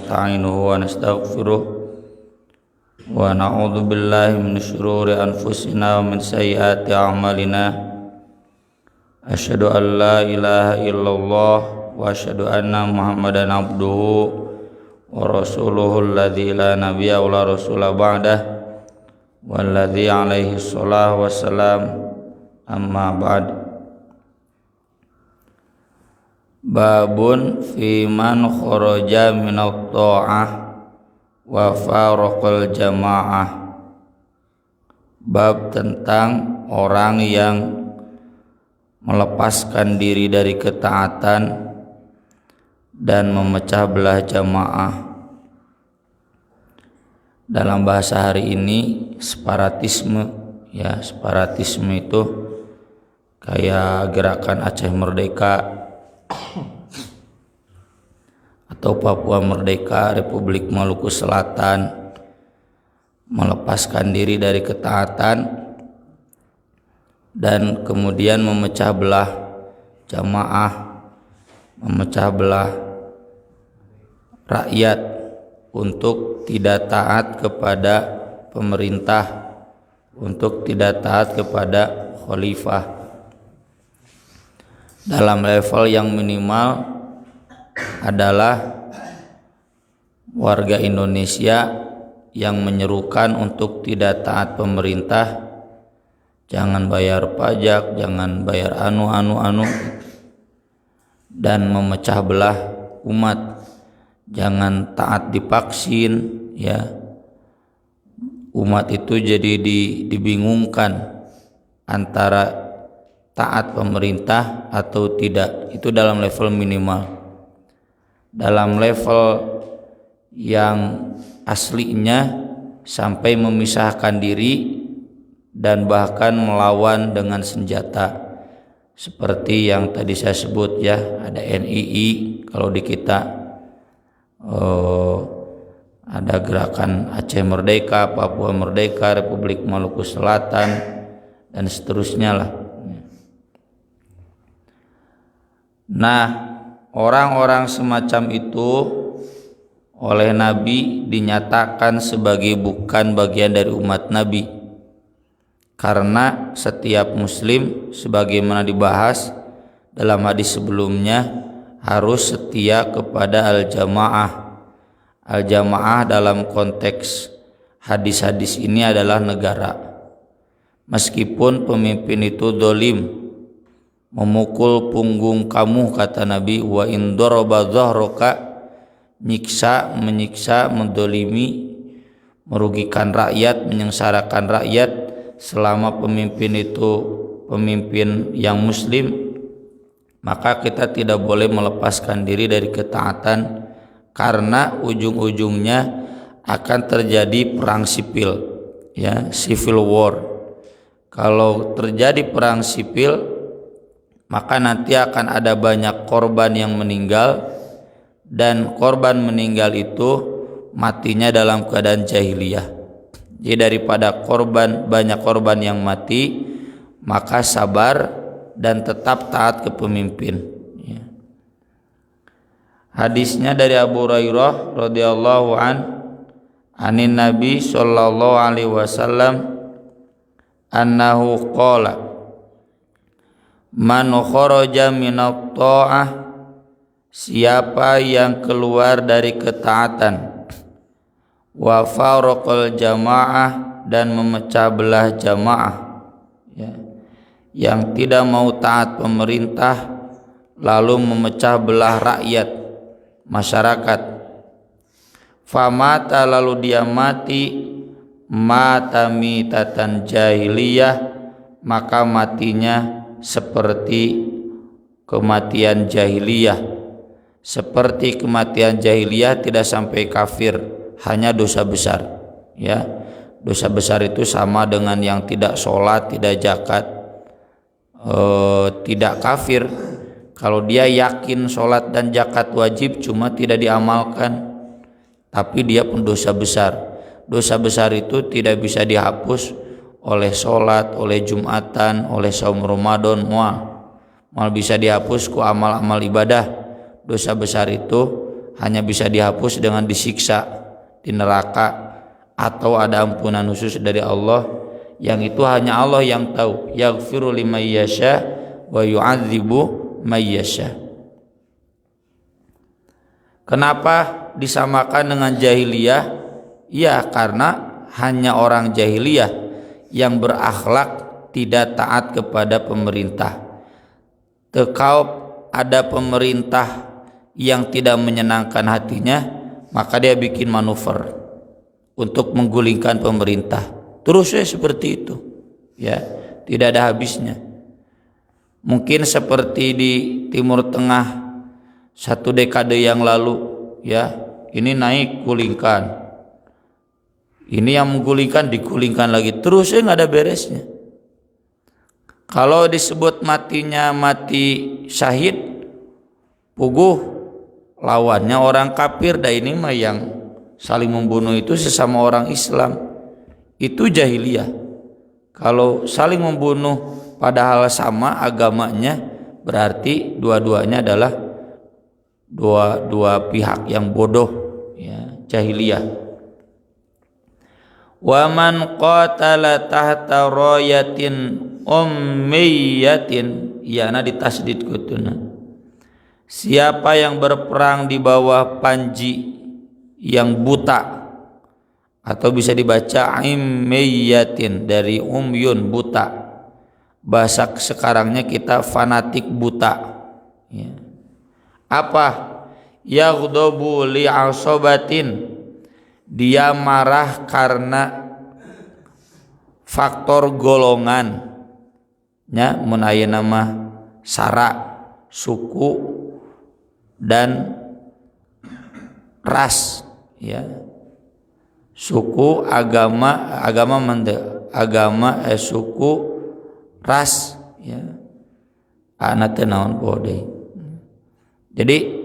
nasta'inuhu wa nastaghfiruh wa na'udzu billahi min syururi anfusina wa min sayyiati a'malina. Asyhadu an la ilaha illallah wa asyhadu anna Muhammadan abduhu wa rasuluhu alladzi la nabiyya wa la rasula ba'dah walladzi alaihi shallallahu wassalam. Amma ba'd. Babun fi man kharaja minat ta'ah wa faraqal jamaah. Bab tentang orang yang melepaskan diri dari ketaatan dan memecah belah jamaah. Dalam bahasa hari ini separatisme, ya, separatisme itu kayak gerakan Aceh Merdeka atau Papua Merdeka, Republik Maluku Selatan, melepaskan diri dari ketaatan dan kemudian memecah belah jamaah, memecah belah rakyat untuk tidak taat kepada pemerintah, untuk tidak taat kepada khalifah. Dalam level yang minimal adalah warga Indonesia yang menyerukan untuk tidak taat pemerintah, jangan bayar pajak, jangan bayar anu, dan memecah belah umat, jangan taat divaksin, ya. Umat itu jadi dibingungkan antara taat pemerintah atau tidak. Itu dalam level minimal. Dalam level yang aslinya sampai memisahkan diri dan bahkan melawan dengan senjata, seperti yang tadi saya sebut, ya, ada NII kalau di kita, ada gerakan Aceh Merdeka, Papua Merdeka, Republik Maluku Selatan, dan seterusnya lah. Nah, orang-orang semacam itu oleh Nabi dinyatakan sebagai bukan bagian dari umat Nabi, karena setiap muslim sebagaimana dibahas dalam hadis sebelumnya harus setia kepada al-jamaah. Al-jamaah dalam konteks hadis-hadis ini adalah negara. Meskipun pemimpin itu dolim, memukul punggung kamu, kata Nabi, wa in daraba dhahraka, menyiksa, mendolimi, merugikan rakyat, menyengsarakan rakyat, selama pemimpin itu pemimpin yang muslim, maka kita tidak boleh melepaskan diri dari ketaatan, karena ujung-ujungnya akan terjadi perang sipil, ya, civil war. Kalau terjadi perang sipil, maka nanti akan ada banyak korban yang meninggal, dan korban meninggal itu matinya dalam keadaan jahiliyah. Jadi daripada banyak korban yang mati, maka sabar dan tetap taat ke pemimpin, ya. Hadisnya dari Abu Hurairah radhiyallahu anin Nabi sallallahu alaihi wasallam annahu qala man kharaja minat ta'ah, siapa yang keluar dari ketaatan, wa faraqal jamaah, dan memecah belah jamaah, ya, yang tidak mau taat pemerintah lalu memecah belah rakyat, masyarakat, famata, lalu dia mati, mata mitatan jahiliyah, maka matinya seperti kematian jahiliyah. Seperti kematian jahiliyah, tidak sampai kafir, hanya dosa besar, ya. Dosa besar itu sama dengan yang tidak sholat, tidak zakat, tidak kafir. Kalau dia yakin sholat dan zakat wajib cuma tidak diamalkan, tapi dia pun dosa besar. Dosa besar itu tidak bisa dihapus oleh sholat, oleh Jumatan, oleh saum Ramadan, mal bisa dihapus ku amal-amal ibadah. Dosa besar itu hanya bisa dihapus dengan disiksa di neraka atau ada ampunan khusus dari Allah yang itu hanya Allah yang tahu. Yaghfiru liman yasha wa yu'adzibu may yasha. Kenapa disamakan dengan jahiliyah? Ya karena hanya orang jahiliyah yang berakhlak tidak taat kepada pemerintah. Tekau ada pemerintah yang tidak menyenangkan hatinya, maka dia bikin manuver untuk menggulingkan pemerintah. Terusnya seperti itu, ya, tidak ada habisnya. Mungkin seperti di Timur Tengah 1 dekade yang lalu, ya, ini naik gulingkan, ini yang menggulingkan digulingkan lagi, terusnya nggak ada beresnya. Kalau disebut matinya mati syahid, puguh lawannya orang kafir. Dah ini mah yang saling membunuh itu sesama orang Islam, itu jahiliyah. Kalau saling membunuh padahal sama agamanya, berarti dua-duanya adalah dua pihak yang bodoh, ya, jahiliyah. Wa man qatala tahta rayatin ummiyatin, yana ditasdid kutuna. Siapa yang berperang di bawah panji yang buta, atau bisa dibaca immiyatin dari umyun, buta. Bahasa sekarangnya kita fanatik buta, ya. Apa? Yaghdabu li'asobatin, dia marah karena faktor golongan, ya, munaya nama sara, suku dan ras, ya, suku, suku, ras, ya, anak tenaun bodai. Jadi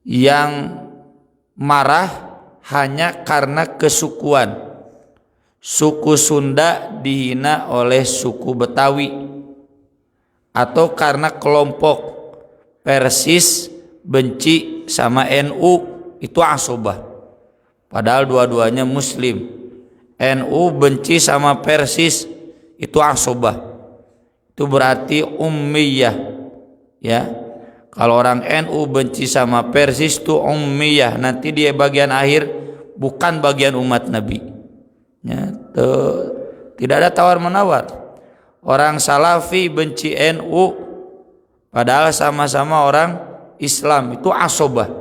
yang marah hanya karena kesukuan. Suku Sunda dihina oleh suku Betawi, atau karena kelompok Persis benci sama NU, itu asobah. Padahal dua-duanya Muslim. NU benci sama Persis, itu asobah. Itu berarti ummiyah, ya. Kalau orang NU benci sama Persis itu ummiyah, nanti dia bagian akhir bukan bagian umat Nabi, ya, tidak ada tawar menawar. Orang Salafi benci NU padahal sama-sama orang Islam, itu asobah.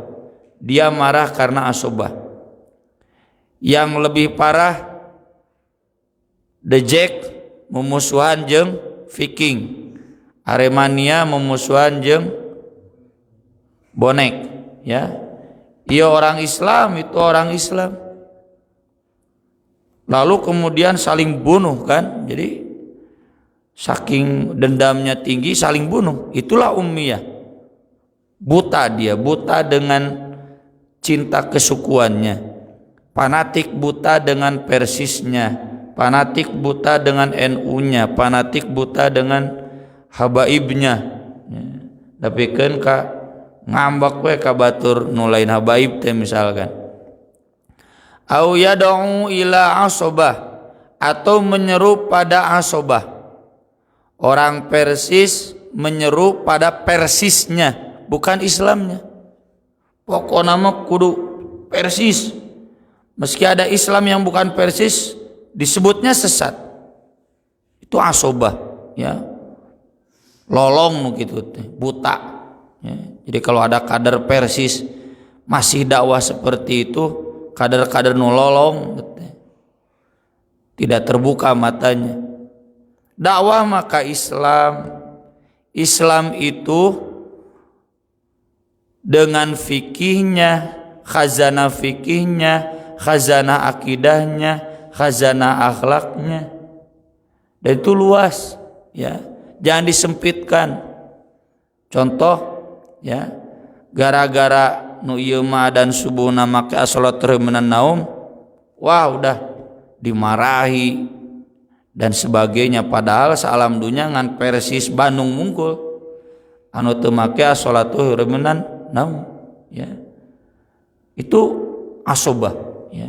Dia marah karena asobah. Yang lebih parah, The Jack memusuhan jeung Viking, Aremania memusuhan jeung bonek, ya. Iya orang Islam, itu orang Islam. Lalu kemudian saling bunuh, kan? Jadi saking dendamnya tinggi saling bunuh. Itulah ummiyah. Buta dia, buta dengan cinta kesukuannya. Fanatik buta dengan Persisnya, fanatik buta dengan NU-nya, fanatik buta dengan habaibnya. Ya. Tapi kan ka ngambak we ka batur nu lain habaib teh misalkan. Au yad'u ila asobah, atau menyeru pada asobah. Orang Persis menyeru pada Persisnya, bukan Islamnya. Pokoknya mah kudu Persis. Meski ada Islam yang bukan Persis, disebutnya sesat. Itu asobah, ya. Lolong gitu, buta. Ya. Jadi kalau ada kader Persis masih dakwah seperti itu, kader-kader nololong, tidak terbuka matanya. Dakwah maka Islam itu dengan fikihnya, khazanah fikihnya, khazanah akidahnya, khazanah akhlaknya, dan itu luas, ya. Jangan disempitkan. Contoh, ya, gara-gara nu ieu mah dan subuhna make as-salat minan naum, wah udah dimarahi dan sebagainya. Padahal salam dunya ngan Persis Bandung mungkul anu teu make as-salatu minan naum, ya. Itu asobah, ya.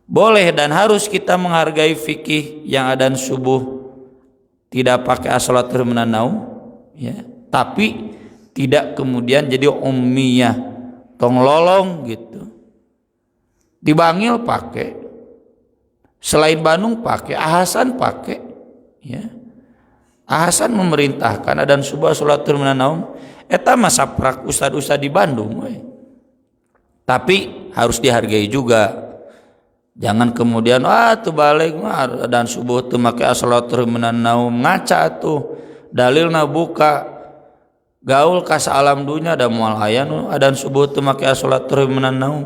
Boleh dan harus kita menghargai fikih yang adzan subuh tidak pakai as-salatu minan naum, ya. Tapi tidak kemudian jadi ummiyah, tong lolong gitu. Di Bangil pakai, selain Bandung pakai, Ahasan pakai, ya. Ahasan memerintahkan adzan subuh as-salatu minan naum. Eta masa prak ustad-ustad di Bandung, we. Tapi harus dihargai juga. Jangan kemudian tuh balik dan subuh tuh make as-salatu minan naum, ngaca tuh. Dalilna buka gaul kas alam dunya ada moal aya nu adan subuh tuh make as-salatu minan naum.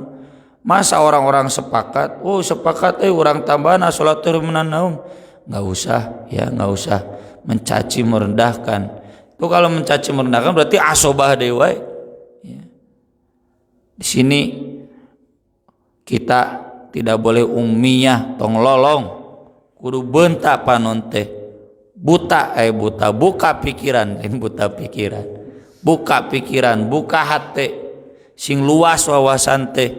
Masa orang-orang sepakat, sepakat urang tambahan as-salatu minan naum. Enggak usah, ya, enggak usah mencaci merendahkan. Tuh kalau mencaci merendahkan berarti asobah dewa. Ya. Di sini kita tidak boleh ummiyah, tong lolong, kudu bentak panon teh, buta buka pikiran, buta pikiran, buka pikiran, buka hati, sing luas wawasan teh.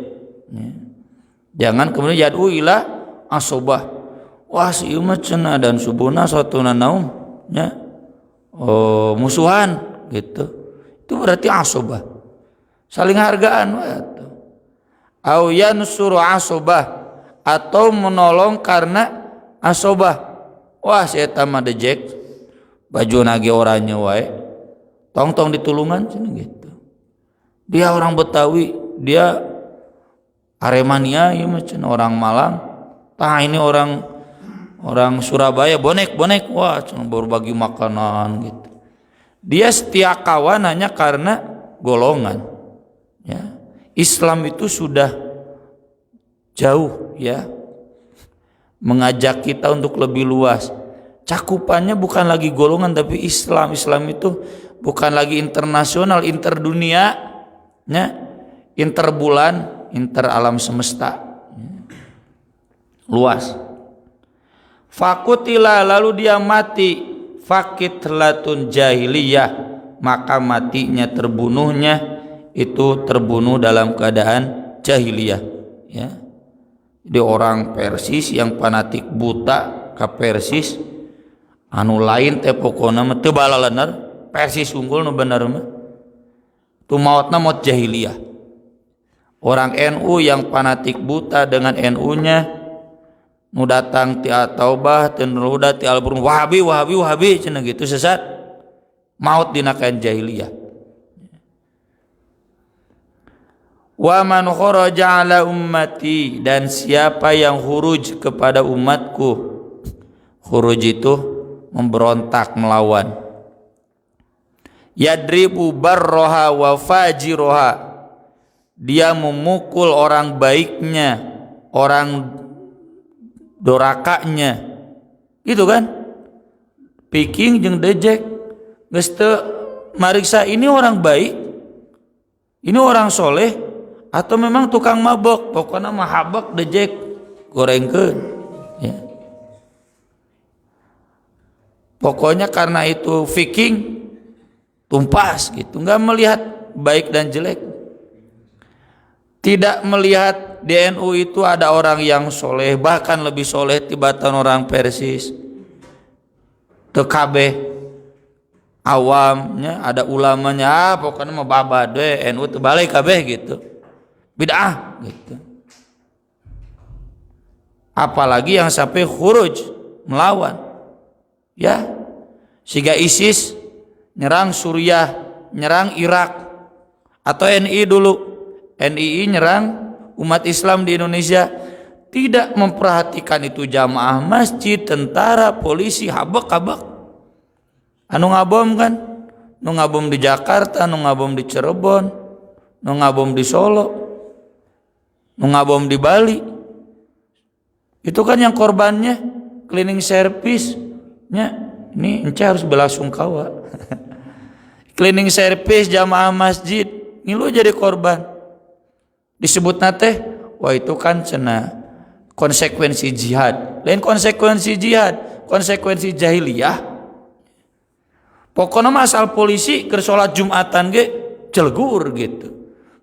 Ya. Jangan kemudian jadu ilah asobah, wah si ieu mah cenah dan subuhna satuna naum, ya. Musuhan gitu, itu berarti asobah, saling hargaan. Au yansuru asobah, atau menolong karena asobah. Wah si eta mah dejek baju nage oranye wae, tong ditulungan cenah gitu. Dia orang Betawi, dia Aremania, ya macam orang Malang. Ini orang Surabaya, bonek, wah cuma baru bagi makanan gitu. Dia setia kawan hanya karena golongan, ya. Islam itu sudah jauh, ya, mengajak kita untuk lebih luas. Cakupannya bukan lagi golongan tapi Islam. Islam itu bukan lagi internasional, interdunia, ya, interbulan, inter alam semesta, ya. Luas. Fakutila, lalu dia mati, fakitlatun jahiliyah, maka matinya, terbunuhnya itu terbunuh dalam keadaan jahiliyah, ya. Jadi orang Persis yang fanatik buta ka Persis, anu lain teh pokona mah teu balaleuneur, Persis unggul nu bener mah tu mautna maut jahiliyah. Orang NU yang fanatik buta dengan NU-nya nu datang ti At-Taubah teu nuruda ti Al-Burhan, Wahabi cenah gitu, sesat, maut dina kain jahiliyah. Wa man kharaja ala ummati, dan siapa yang khuruj kepada umatku. Khuruj itu memberontak, melawan. Yadribu barroha wa fajiroha, dia memukul orang baiknya, orang dorakanya, gitu kan? Piking jeung dejek, geus teu mariksa ini orang baik, ini orang soleh, atau memang tukang mabok, pokoknya mah habak dejek gorengkeun, ya. Pokoknya karena itu viking tumpas gitu, nggak melihat baik dan jelek, tidak melihat di NU itu ada orang yang soleh, bahkan lebih soleh tibatan orang Persis, TKB awamnya, ada ulamanya, pokoknya mah babad we NU terbalik kabeh gitu, bid'ah gitu. Apalagi yang sampai khuruj, melawan, ya. Siga ISIS nyerang Suriah, nyerang Irak, atau NI dulu, NII nyerang umat Islam di Indonesia, tidak memperhatikan itu jamaah masjid, tentara, polisi, habak-habak. Anu ngabom kan, nu ngabom di Jakarta, nu ngabom di Cirebon, nu ngabom di Solo, nu ngabom di Bali. Itu kan yang korbannya cleaning service, nya. Ini ence harus belasungkawa. Cleaning service jamaah masjid, ini lu jadi korban. Disebut nate, wah itu kan cenah konsekuensi jihad. Lain konsekuensi jihad, konsekuensi jahiliyah. Pokoknya asal polisi ke sholat Jumatan ge celgur gitu.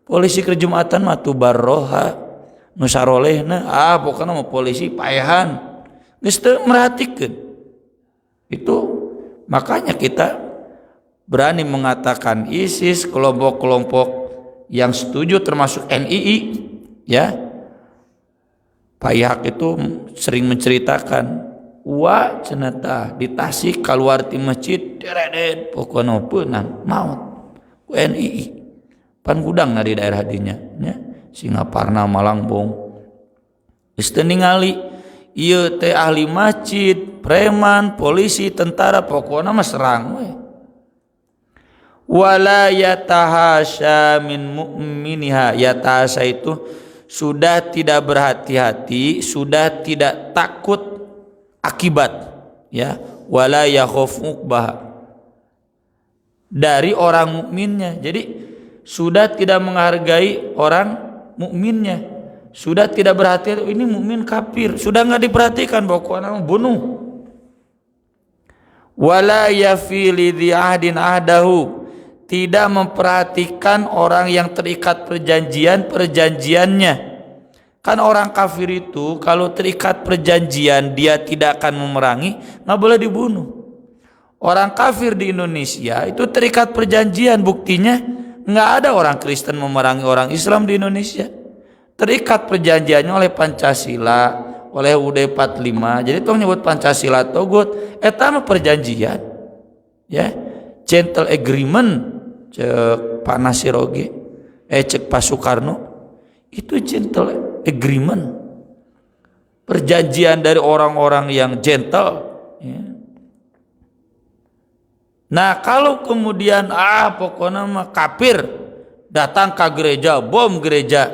Polisi ke Jumatan mah tu barroha nu sarolehna pokokna mah polisi paehan geus teu merhatikeun. Itu makanya kita berani mengatakan ISIS, kelompok-kelompok yang setuju termasuk NII ya. Pak Ihak itu sering menceritakan cenata di Tasik keluar ti masjid deredet pokokna peunan maut ku NII pan gudang di daerah dinya nya Singaparna Malangbong geus teu ningali ieu teh ahli masjid, preman, polisi, tentara pokokna mah serang we. Wala yatahasya min mu'miniha, yatahasya itu sudah tidak berhati-hati, sudah tidak takut akibat ya, wala yakhaf uqbah dari orang mukminnya. Jadi sudah tidak menghargai orang mukminnya, sudah tidak berhati-hati ini mukmin kafir, sudah enggak diperhatikan pokoknya bunuh. Wala yafi lidhi ahdin ahdahu, tidak memperhatikan orang yang terikat perjanjiannya. Kan orang kafir itu kalau terikat perjanjian dia tidak akan memerangi, nggak boleh dibunuh. Orang kafir di Indonesia itu terikat perjanjian, buktinya nggak ada orang Kristen memerangi orang Islam di Indonesia. Terikat perjanjiannya oleh Pancasila, oleh UUD 45. Jadi tong nyebut Pancasila togut, eta mah perjanjian. Ya, gentle agreement cek Pak Nasir oge, cek Pak Soekarno. Itu gentle agreement, perjanjian dari orang-orang yang gentle ya. Nah kalau kemudian pokoknya mah kafir datang ke gereja, bom gereja,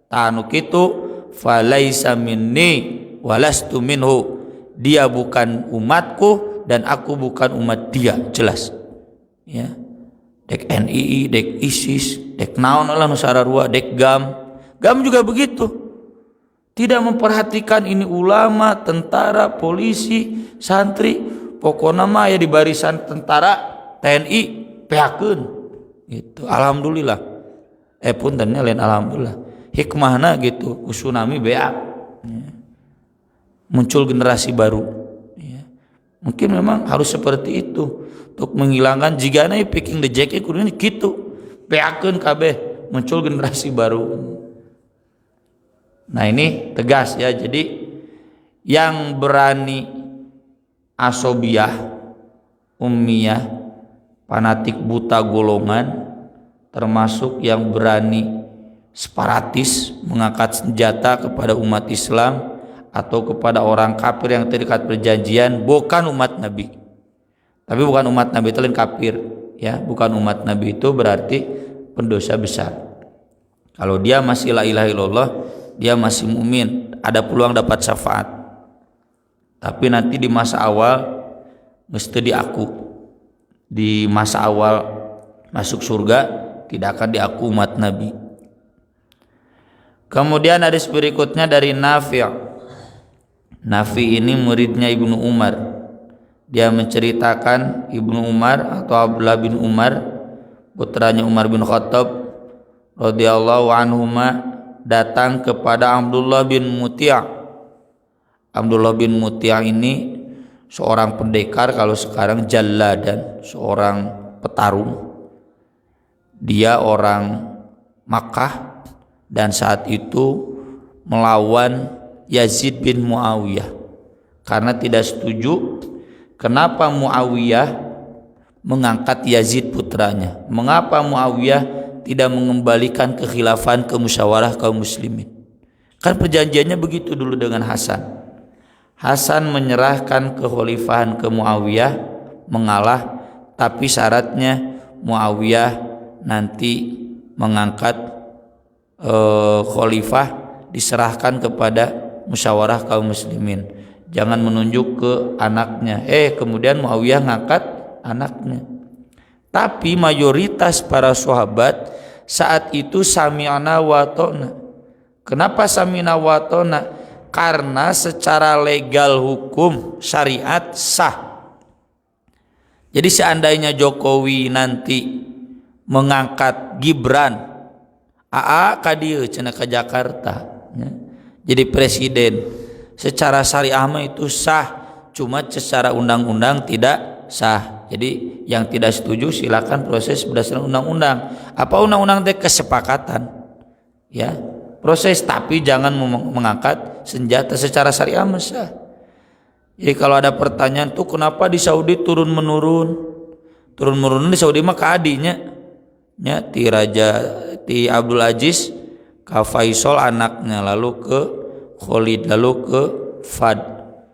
tanu kitu falaisa minni walastu minhu, dia bukan umatku dan aku bukan umat dia, jelas ya. Dek NII, dek ISIS, dek naon lah nusararua, dek GAM juga begitu, tidak memperhatikan ini ulama, tentara, polisi, santri, pokoknya mah ya di barisan tentara, TNI, pehakeun gitu. Alhamdulillah, puntennya lain alhamdulillah, hikmahna gitu, tsunami beak ya. Muncul generasi baru ya. Mungkin memang harus seperti itu untuk menghilangkan jigana picking the jack kudu gitu, pehakeun kabeh, muncul generasi baru. Nah ini tegas ya, jadi yang berani asobiyah, ummiyah, fanatik buta golongan, termasuk yang berani separatis mengangkat senjata kepada umat Islam atau kepada orang kafir yang terikat perjanjian, bukan umat Nabi. Tapi bukan umat Nabi itu lain kafir ya, bukan umat Nabi itu berarti pendosa besar. Kalau dia masih la ilaha illallah, dia masih mukmin, ada peluang dapat syafaat. Tapi nanti di masa awal mesti diaku, di masa awal masuk surga tidak akan diaku umat Nabi. Kemudian hadis berikutnya dari Nafi'. Nafi' ini muridnya Ibnu Umar. Dia menceritakan Ibnu Umar atau Abdullah bin Umar, putranya Umar bin Khattab radhiyallahu anhuma, datang kepada Abdullah bin Muti'. Abdullah bin Muti' ini seorang pendekar, kalau sekarang jalladan, seorang petarung. Dia orang Makkah dan saat itu melawan Yazid bin Muawiyah karena tidak setuju kenapa Muawiyah mengangkat Yazid putranya. Mengapa Muawiyah tidak mengembalikan kekhilafan ke musyawarah kaum muslimin? Kan perjanjiannya begitu dulu dengan Hasan. Hasan menyerahkan kekhalifahan ke Muawiyah, mengalah, tapi syaratnya Muawiyah nanti mengangkat khalifah diserahkan kepada musyawarah kaum muslimin. Jangan menunjuk ke anaknya. Kemudian Muawiyah ngangkat anaknya. Tapi mayoritas para sahabat saat itu sami'na wa ta'na. Kenapa sami'na wa ta'na? Karena secara legal hukum syariat sah. Jadi seandainya Jokowi nanti mengangkat Gibran AA ka dieu cenah ka Jakarta ya. Jadi presiden secara syariah mah itu sah, cuma secara undang-undang tidak sah. Jadi yang tidak setuju silakan proses berdasarkan undang-undang. Apa undang-undang teh kesepakatan ya, proses, tapi jangan mengangkat senjata secara syariah mah sah. Jadi kalau ada pertanyaan tuh kenapa di Saudi turun menurun di Saudi mah ka adinya nya ti Abdul Aziz ka Faisal anaknya, lalu ke Khalid, lalu ke Fad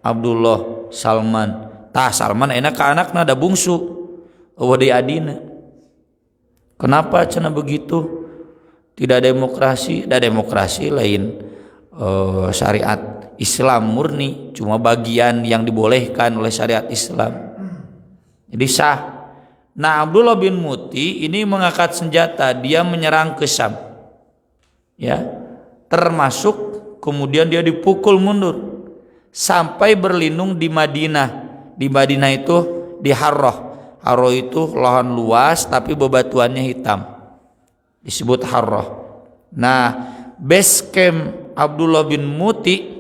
Abdullah Salman. Salman enak ke anakna ada bungsu wadi adina. Kenapa cenah begitu? Tidak demokrasi, ada demokrasi lain syariat Islam murni, cuma bagian yang dibolehkan oleh syariat Islam. Jadi sah. Nah, Abdullah bin Muti ini mengangkat senjata, dia menyerang ke Syam. Ya. Termasuk kemudian dia dipukul mundur sampai berlindung di Madinah. Di Madinah itu di Harrah. Harrah itu lahan luas tapi bebatuannya hitam. Disebut Harrah. Nah, base camp Abdullah bin Muti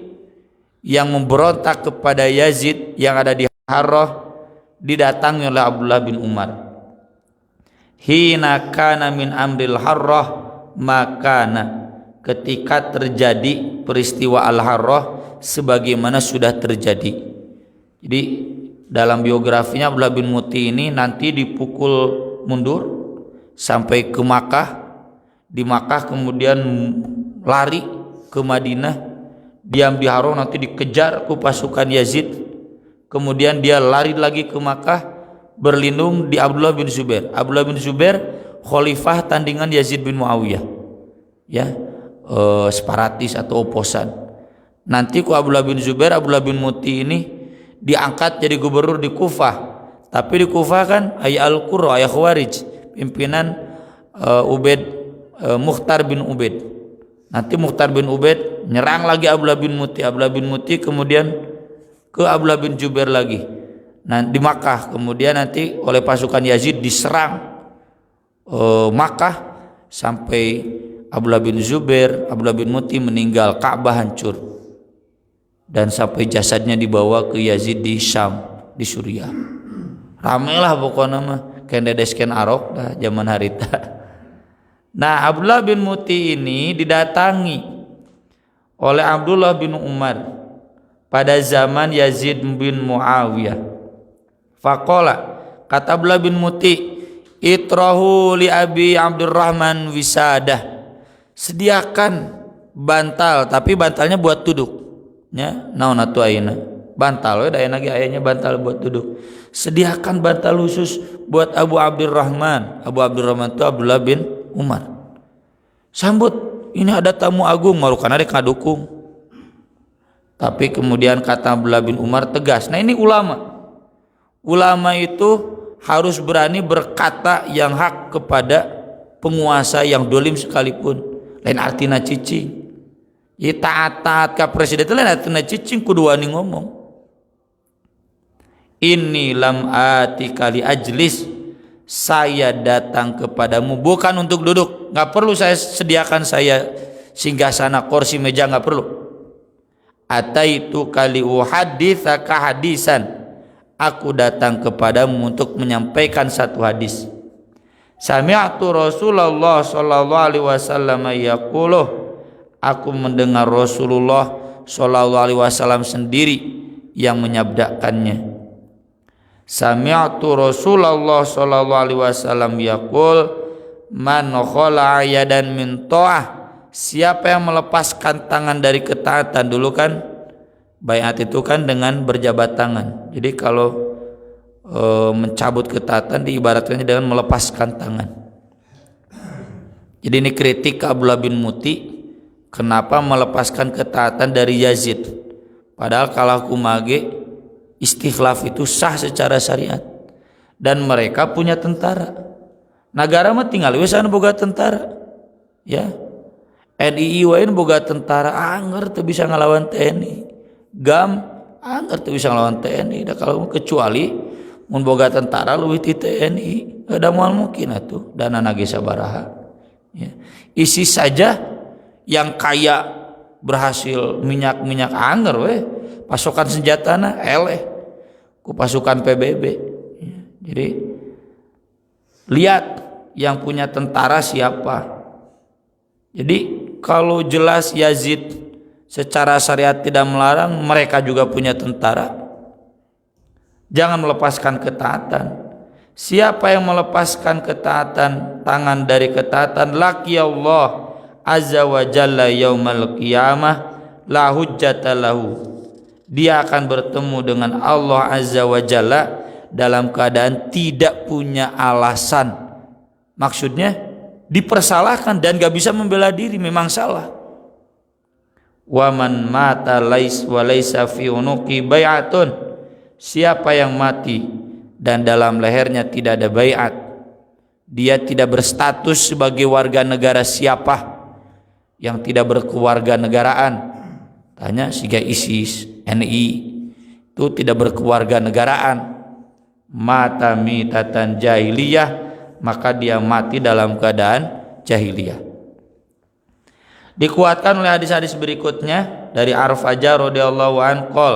yang memberontak kepada Yazid yang ada di Harrah didatangi oleh Abdullah bin Umar. Hina kana min amril Harrah makana, ketika terjadi peristiwa Al-Harrah sebagaimana sudah terjadi. Jadi dalam biografinya Abdullah bin Muti ini nanti dipukul mundur sampai ke Makkah. Di Makkah kemudian lari ke Madinah, diam di Harrah, nanti dikejar ke pasukan Yazid. Kemudian dia lari lagi ke Makkah, berlindung di Abdullah bin Zubair. Abdullah bin Zubair khalifah tandingan Yazid bin Muawiyah. Ya, separatis atau oposan. Nanti ku Abdullah bin Zubair, Abdullah bin Muti ini diangkat jadi gubernur di Kufah. Tapi di Kufah kan ayah Al-Qurra, ayah Khawarij, pimpinan Mukhtar bin Ubaid. Nanti Mukhtar bin Ubaid nyerang lagi Abdullah bin Muti. Abdullah bin Muti kemudian ke Abdullah bin Zubair lagi. Nah, di Makkah kemudian nanti oleh pasukan Yazid diserang Makkah sampai Abdullah bin Zubair, Abdullah bin Muti meninggal, Ka'bah hancur. Dan sampai jasadnya dibawa ke Yazid di Syam, di Suriah. Ramailah pokoknya mah kendedesken arok dah zaman harita. Nah, Abdullah bin Muti ini didatangi oleh Abdullah bin Umar pada zaman Yazid bin Muawiyah. Faqala, kata Abdullah bin Muti, itrahu li Abi Abdurrahman wisadah. Sediakan bantal, tapi bantalnya buat duduk. Ya, naon atuh ayeuna? Bantal we da aya ayanya bantal buat duduk. Sediakan bantal khusus buat Abu Abdurrahman. Abu Abdurrahman itu Abdullah bin Umar. Sambut, ini ada tamu agung, marukan ada kadukung. Tapi kemudian kata Abdullah bin Umar tegas. Nah, ini ulama. Ulama itu harus berani berkata yang hak kepada penguasa yang dolim sekalipun. Lain artina cicing. Ya taat ka presiden itu lain artina cicing, kudu wani ngomong. Inni lam ati kali ajlis, saya datang kepadamu bukan untuk duduk. Nggak perlu saya sediakan saya singgasana, kursi, meja, nggak perlu. Ataitu kali uhaditsaka hadisan, aku datang kepadamu untuk menyampaikan satu hadis. Sami'tu Rasulullah sallallahu alaihi wasallam yaqulu, aku mendengar Rasulullah sallallahu alaihi wasallam sendiri yang menyabdakannya. Sami'tu Rasulullah sallallahu alaihi wasallam yaqul, man khala yadan min ta'ah, siapa yang melepaskan tangan dari ketaatan. Dulu kan baiat itu kan dengan berjabat tangan. Jadi kalau mencabut ketaatan diibaratkannya dengan melepaskan tangan. Jadi ini kritik ke Abdullah bin Muti, kenapa melepaskan ketaatan dari Yazid. Padahal kalau kumage istikhlaf itu sah secara syariat. Dan mereka punya tentara. Negara mah tinggal wesan boga tentara. Ya. NII wae boga tentara, anger teu bisa ngalawan TNI. GAM anger teu bisa ngalawan TNI. Da kalau kecuali mun boga tentara leuwih ti TNI, ada moal mungkin atuh dana nage sabaraha. Ya. ISIS saja yang kaya berhasil minyak anger pasokan senjatana eleh ku pasukan PBB. Jadi lihat yang punya tentara siapa. Jadi kalau jelas Yazid secara syariat tidak melarang, mereka juga punya tentara. Jangan melepaskan ketaatan. Siapa yang melepaskan ketaatan, tangan dari ketaatan, laki Allah azza wa jalla yaumal qiyamah la hujjata lahu. Dia akan bertemu dengan Allah azza wa jalla dalam keadaan tidak punya alasan. Maksudnya dipersalahkan dan gak bisa membela diri, memang salah. Waman mata lais wa laisa fi unuqi bai'atun. Siapa yang mati dan dalam lehernya tidak ada baiat, dia tidak berstatus sebagai warga negara siapa, yang tidak berkeluarga negaraan. Tanya siga ISIS, NI itu tidak berkeluarga negaraan. Mata mitatan jahiliyah, maka dia mati dalam keadaan jahiliyah. Dikuatkan oleh hadis-hadis berikutnya dari Arfaja radhiyallahu anhu qol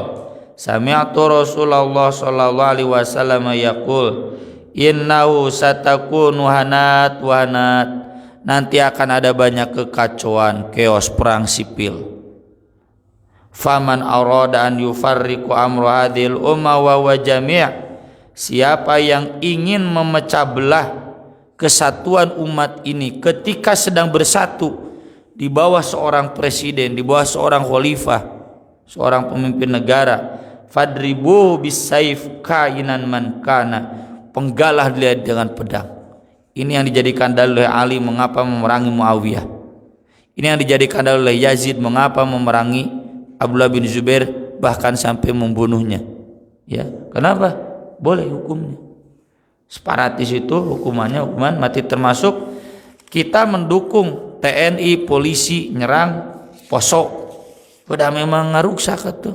sami'tu Rasulullah sallallahu alaihi wasallam yaqul innahu satakunu hanat wa hanat. Nanti akan ada banyak kekacauan, chaos, perang sipil. Faman arada an yufarriqu amru hadhil umma wa jami'. Siapa yang ingin memecah belah kesatuan umat ini ketika sedang bersatu di bawah seorang presiden, di bawah seorang khalifah, seorang pemimpin negara, fadribu bisayf kainan man kana, penggalah dia dengan pedang. Ini yang dijadikan dalil oleh Ali mengapa memerangi Muawiyah. Ini yang dijadikan dalil oleh Yazid mengapa memerangi Abdullah bin Zubair bahkan sampai membunuhnya. Ya, kenapa? Boleh hukumnya. Separatis itu hukumannya hukuman mati, termasuk kita mendukung TNI polisi nyerang Poso. Udah memang ngaruksak itu.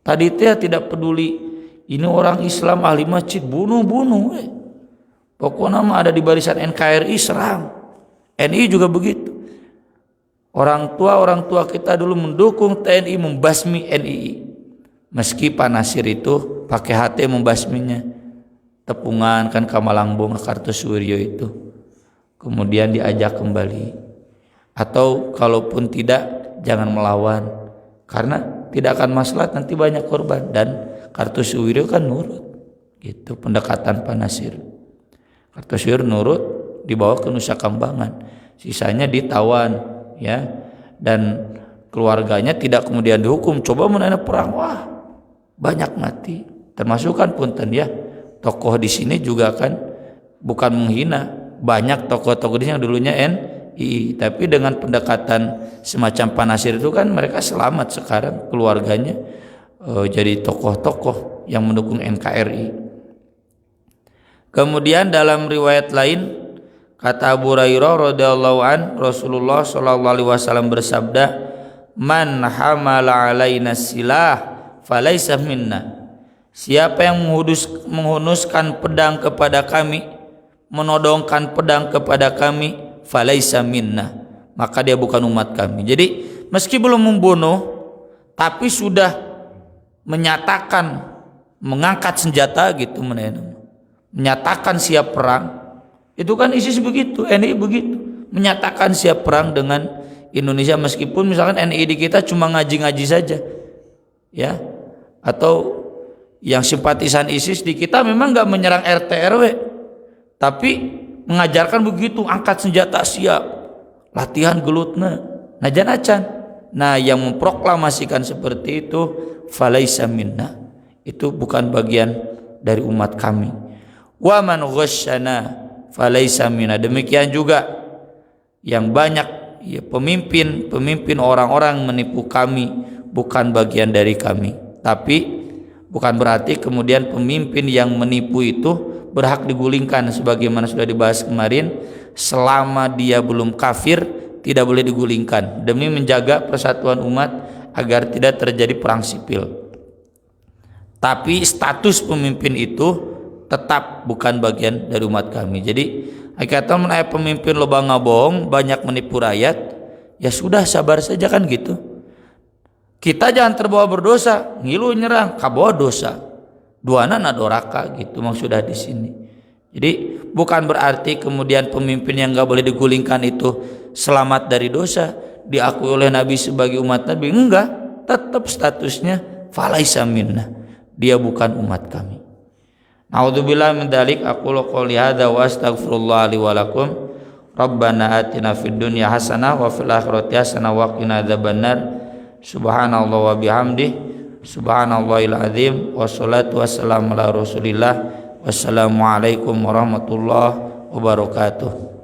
Tadi dia tidak peduli ini orang Islam ahli masjid, bunuh. Pokoknya mah ada di barisan NKRI serang. NI juga begitu. Orang tua kita dulu mendukung TNI membasmi NII. Meski Pak Nasir itu pakai HT membasminya. Tepungan kan Kamalangbong Kartosuwiryo itu. Kemudian diajak kembali. Atau kalaupun tidak, jangan melawan. Karena tidak akan maslahat, nanti banyak korban. Dan Kartosuwiryo kan nurut. Gitu pendekatan Pak Nasir. Kartosuwiryo nurut, dibawa ke Nusa Kambangan. Sisanya ditawan, ya. Dan keluarganya tidak kemudian dihukum. Coba menanya perang, wah banyak mati. Termasuk kan punten ya, tokoh di sini juga kan bukan menghina. Banyak tokoh-tokoh di sini yang dulunya NI, tapi dengan pendekatan semacam Pak Nasir itu kan mereka selamat sekarang keluarganya jadi tokoh-tokoh yang mendukung NKRI. Kemudian dalam riwayat lain kata Abu Hurairah radhiyallahu an, Rasulullah sallallahu alaihi wasallam bersabda, "Man hamala alaina silah falaisa minna." Siapa yang menghunuskan pedang kepada kami, menodongkan pedang kepada kami, falaisa minna, maka dia bukan umat kami. Jadi meski belum membunuh, tapi sudah menyatakan mengangkat senjata gitu, menyatakan siap perang. Itu kan ISIS begitu, NI begitu, menyatakan siap perang dengan Indonesia meskipun misalkan NI di kita cuma ngaji-ngaji saja, ya, atau yang simpatisan ISIS di kita memang nggak menyerang RT RW, tapi mengajarkan begitu, angkat senjata siap, latihan gelutna, najan-acan. Nah, yang memproklamasikan seperti itu, falaisa minna, itu bukan bagian dari umat kami. Wa man ghasyana falaisa minna. Demikian juga yang banyak ya, pemimpin orang-orang menipu kami, bukan bagian dari kami. Tapi bukan berarti kemudian pemimpin yang menipu itu berhak digulingkan, sebagaimana sudah dibahas kemarin. Selama dia belum kafir tidak boleh digulingkan demi menjaga persatuan umat agar tidak terjadi perang sipil. Tapi status pemimpin itu tetap bukan bagian dari umat kami. Jadi Hakikatan mun aya pemimpin loba ngabohong, banyak menipu rakyat, ya sudah sabar saja kan gitu. Kita jangan terbawa berdosa, ngilu nyerang, kabawa dosa. Duana na doraka gitu maksudnya di sini. Jadi bukan berarti kemudian pemimpin yang enggak boleh digulingkan itu selamat dari dosa, diakui oleh Nabi sebagai umat Nabi, enggak, tetap statusnya falaisa minna, dia bukan umat kami. A'udzubillahi min dzalik, aqulu qouli hadza wa astaghfirullah li wa lakum. Rabbana atina fid dunya hasanah wa fil akhirati hasanah wa qina adzabannar. Subhanallah wa bihamdihi, subhanallahil azim, wassalatu wassalamu ala Rasulillah. Wassalamualaikum warahmatullahi wabarakatuh.